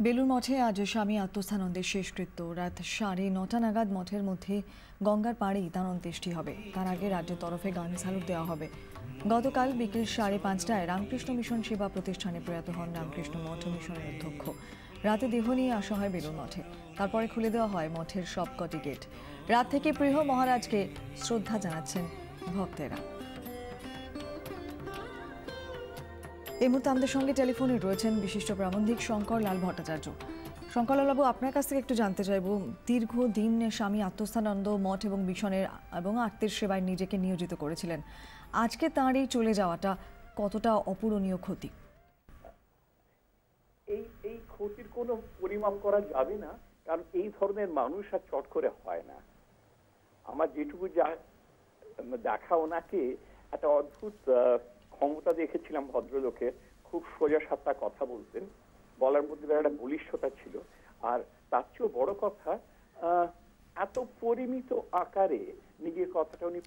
বেলুর মঠে আজ স্বামী আত্মস্থানন্দের শেষকৃত্য। রাত 9:30 নাগাদ মঠের মধ্যে গঙ্গার পাড়েই তার অন্ত্যেষ্টি হবে। তার আগে রাজ্যের তরফে গান স্যালুট দেওয়া হবে। গতকাল বিকেল 5:30টায় রামকৃষ্ণ মিশন সেবা প্রতিষ্ঠানে প্রয়াত হন রামকৃষ্ণ মঠ মিশনের অধ্যক্ষ। রাতে দেহ নিয়ে আসা হয় বেলুর মঠে, তারপরে খুলে দেওয়া হয় মঠের সবকটি গেট। রাত থেকে প্রিয় মহারাজকে শ্রদ্ধা জানাচ্ছেন ভক্তেরা। এই মুহূর্তে আমাদের সঙ্গে টেলিফোনে রয়েছেন বিশিষ্ট প্রাবন্ধিক শঙ্কর লাল ভট্টাচার্য। শঙ্কর লাল বাবু, আপনার কাছ থেকে একটু জানতে চাইব, দীর্ঘদিন স্বামী আত্মস্থানন্দ মঠ এবং মিশনের এবং আত্মের সেবায় নিজেকে নিয়োজিত করেছিলেন। আজকে তাঁর এই চলে যাওয়াটা কতটা অপূরণীয় ক্ষতি? এই ক্ষতির কোনো পরিমাপ করা যাবে না, কারণ এই ধরনের মানুষ আর চট করে হয় না। আমার যেটুকু দেখা, ওনাকে একটা অদ্ভুত ক্ষমতা দেখেছিলাম ভদ্রলোকের। খুব সোজা সাপটা কথা বলতেন, বলার মধ্যে একটা বলিষ্ঠতা ছিল। আর তার চেয়েও বড় কথা, এত পরিমিত আকারে নিজের কথাটা উনি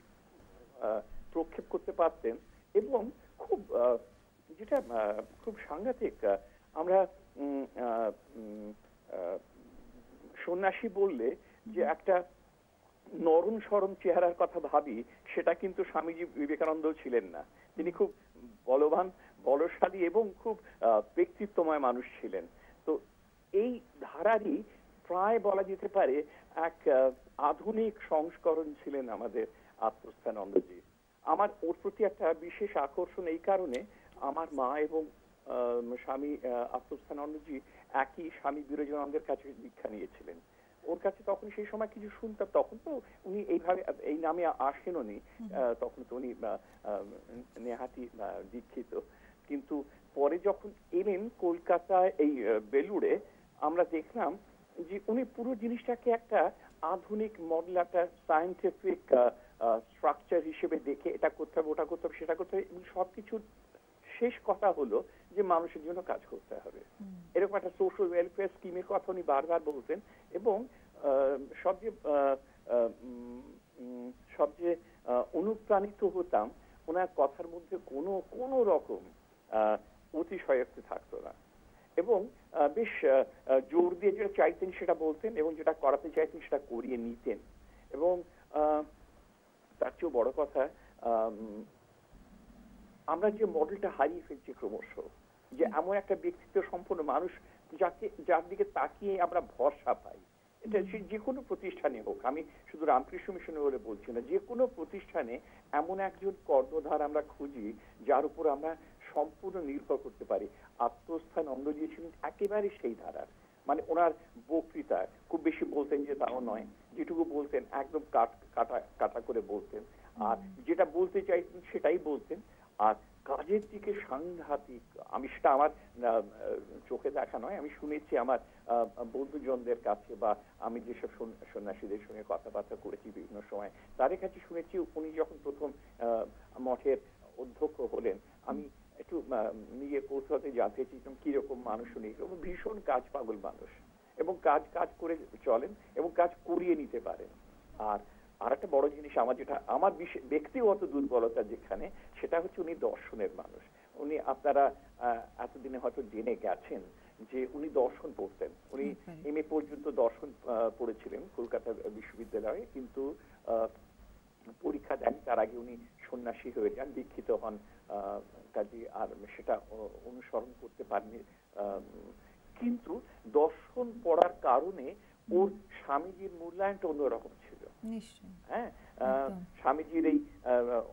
প্রক্ষেপ করতে পারতেন। এবং খুব যেটা খুব সাংঘাতিক, আমরা সন্ন্যাসী বললে যে একটা নরম সরম চেহারার কথা ভাবি, সেটা কিন্তু স্বামীজি বিবেকানন্দ ছিলেন না। তিনি খুব বলবান, বলশালী এবং খুব ব্যক্তিত্বময় মানুষ ছিলেন। তো এই ধারারই প্রায় বলা যেতে পারে এক আধুনিক সংস্করণ ছিলেন আমাদের আত্মস্থানন্দজি। আমার ওর প্রতি একটা বিশেষ আকর্ষণ এই কারণে, আমার মা এবং স্বামী আত্মস্থানন্দজি একই স্বামী বিরজানন্দের কাছে দীক্ষা নিয়েছিলেন। ওর কাছে তখন সেই সময় কিছু শুনতাম, তখন তো উনি এইভাবে এই নামে আসেননি, তখন তো উনি নেহাতি দীক্ষিত। কিন্তু পরে যখন এলেন কলকাতায় এই বেলুড়ে, আমরা দেখলাম যে উনি পুরো জিনিসটাকে একটা আধুনিক মডেল, একটা সায়েন্টিফিক স্ট্রাকচার হিসেবে দেখে এটা করতে হবে, ওটা করতে হবে, সেটা করতে হবে, এবং সবকিছুর শেষ কথা হলো যে মানুষের জন্য কাজ করতে হবে। এরকম একটা সোশ্যাল ওয়েলফেয়ার স্কিমের কথা উনি বারবার বলতেন। এবং সবচেয়ে অনুপ্রাণিত হতাম ওনার কথার মধ্যে কোনো রকম অতিশয়োক্তি থাকতো না। এবং বেশ জোর দিয়ে যেটা চাইতেন সেটা বলতেন, এবং যেটা করাতে চাইতেন সেটা করিয়ে নিতেন। এবং তার চেয়েও বড় কথা, আমরা যে মডেলটা হারিয়ে ফেলছি ক্রমশ, যে এমন একটা ব্যক্তিত্ব সম্পন্ন মানুষ যার দিকে তাকিয়ে আমরা ভরসা পাই। এটা যে কোনো প্রতিষ্ঠানে হোক, আমি শুধু রামকৃষ্ণ মিশনে বলে বলছি না, যে কোনো প্রতিষ্ঠানে এমন একজন কর্ণধার আমরা খুঁজি যার উপর আমরা সম্পূর্ণ নির্ভর করতে পারি। আত্মস্থানন্দজি ছিলেন একেবারে সেই ধারার। মানে ওনার বক্তৃতা খুব বেশি বলতেন যে তাও নয়, যেটুকু বলতেন একদম কাটা করে বলতেন, আর যেটা বলতে চাইতেন সেটাই বলতেন। আর কাজের দিকে সাংঘাতিক, আমি সেটা আমার চোখে দেখা নয়, আমি শুনেছি আমার বন্ধুজনদের কাছে, বা আমি যেসব সন্ন্যাসীদের সঙ্গে কথাবার্তা করেছি বিভিন্ন সময়, তাদের কাছে শুনেছি উনি যখন প্রথম মঠের অধ্যক্ষ হলেন, আমি একটু নিজে কৌতূহলে জানতে চেয়েছিলাম কিরকম মানুষ উনি। ভীষণ কাজ পাগল মানুষ, এবং কাজ করে চলেন এবং কাজ করিয়ে নিতে পারেন। আর একটা বড় জিনিস যেটা আমার ব্যক্তিগত দুর্বলতা যেখানে, সেটা হচ্ছে উনি দর্শনের মানুষ। উনি, আপনারা এতদিনে হয়তো জেনে গেছেন যে উনি দর্শন পড়তেন। উনি এমএ পর্যন্ত দর্শন পড়েছিলেন কলকাতা বিশ্ববিদ্যালয়ে, কিন্তু পরীক্ষা দেন, তার আগে উনি সন্ন্যাসী হয়ে যান, দীক্ষিত হন। কাজে আর সেটা অনুসরণ করতে পারেনি। কিন্তু দর্শন পড়ার কারণে ওর স্বামীজির মূল্যায়নটা অন্যরকম ছিল। হ্যাঁ, স্বামীজির এই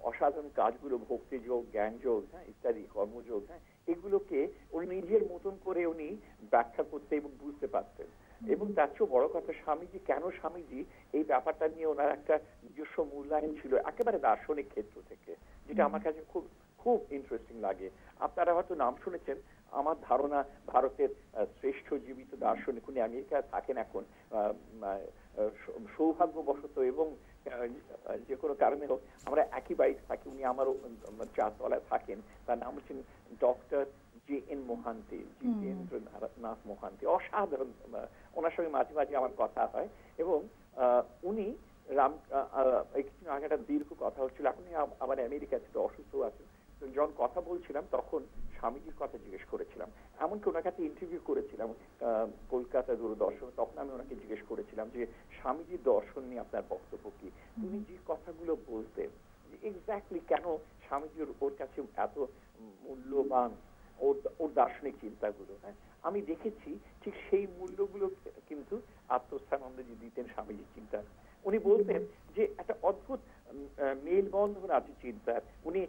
অসাধারণ কাজগুলো, ভক্তি যোগ, জ্ঞান যোগ, ইত্যাদি কর্মযোগ, এগুলোকে উনি নিজের মতন করে উনি ব্যাখ্যা করতে এবং বুঝতে পারতেন। এবং তার চেয়েও বড় কথা, স্বামীজি এই ব্যাপারটা নিয়ে ওনার একটা নিজস্ব মূল্যায়ন ছিল একেবারে দার্শনিক ক্ষেত্র থেকে, যেটা আমার কাছে খুব খুব ইন্টারেস্টিং লাগে। আপনারা হয়তো নাম শুনেছেন, আমার ধারণা ভারতের শ্রেষ্ঠ জীবিত দার্শনিক, উনি আমেরিকায় থাকেন এখন, সৌভাগ্যবশত এবং যে কোনো কারণে হোক আমরা একই বাড়িতে থাকি, উনি আমারও 4 তলায় থাকেন। তার নাম হচ্ছেন ডক্টর JN মোহান্তি, জিতেন্দ্রনাথ মোহান্তি। অসাধারণ, ওনার সঙ্গে মাঝে মাঝে আমার কথা হয়। এবং উনি কিছুদিন আগে একটা দীর্ঘ কথা হচ্ছিল, এখন আবার আমেরিকা থেকে অসুস্থ আছেন। যখন কথা বলছিলাম তখন স্বামীজির কথা জিজ্ঞেস করেছিলাম। এমনকি ওনার কাছে ইন্টারভিউ করেছিলাম কলকাতা দূরদর্শন। তখন আমি ওনাকে জিজ্ঞেস করেছিলাম যে স্বামীজির দর্শন নিয়ে আপনার বক্তব্য কি। উনি যে কথাগুলো বলতেন এক্স্যাক্টলি কেন স্বামীজির ওর কাছে এত মূল্যবান ওর দার্শনিক চিন্তাগুলো। হ্যাঁ, আমি দেখেছি ঠিক সেই মূল্যগুলো কিন্তু আত্মস্থানন্দজি দিতেন স্বামীজির চিন্তা। উনি বলতেন যে একটা অদ্ভুত মেলবন্ধন আছে চিন্তার। উনি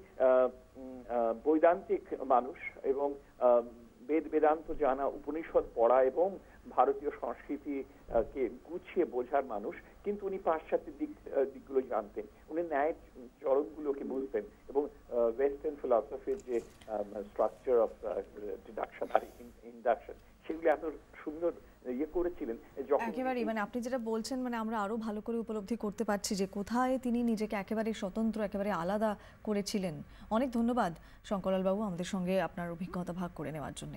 বৈদান্তিক মানুষ এবং বেদান্ত জানা, উপনিষদ পড়া এবং ভারতীয় সংস্কৃতিকে গুছিয়ে বোঝার মানুষ, কিন্তু উনি পাশ্চাত্যের দিকগুলো জানতেন। উনি ন্যায় চরণগুলোকে বুঝতেন এবং ওয়েস্টার্ন ফিলসফির যে স্ট্রাকচার অফ ডিডাকশন আর ইন্ডাকশন সেগুলো এত সুন্দর করেছিলেন। একেবারেই মানে আপনি যেটা বলছেন মানে আমরা আরো ভালো করে উপলব্ধি করতে পারছি যে কোথায় তিনি নিজেকে একেবারে স্বতন্ত্র, একেবারে আলাদা করেছিলেন। অনেক ধন্যবাদ শঙ্করলাল বাবু আমাদের সঙ্গে আপনার অভিজ্ঞতা ভাগ করে নেওয়ার জন্য।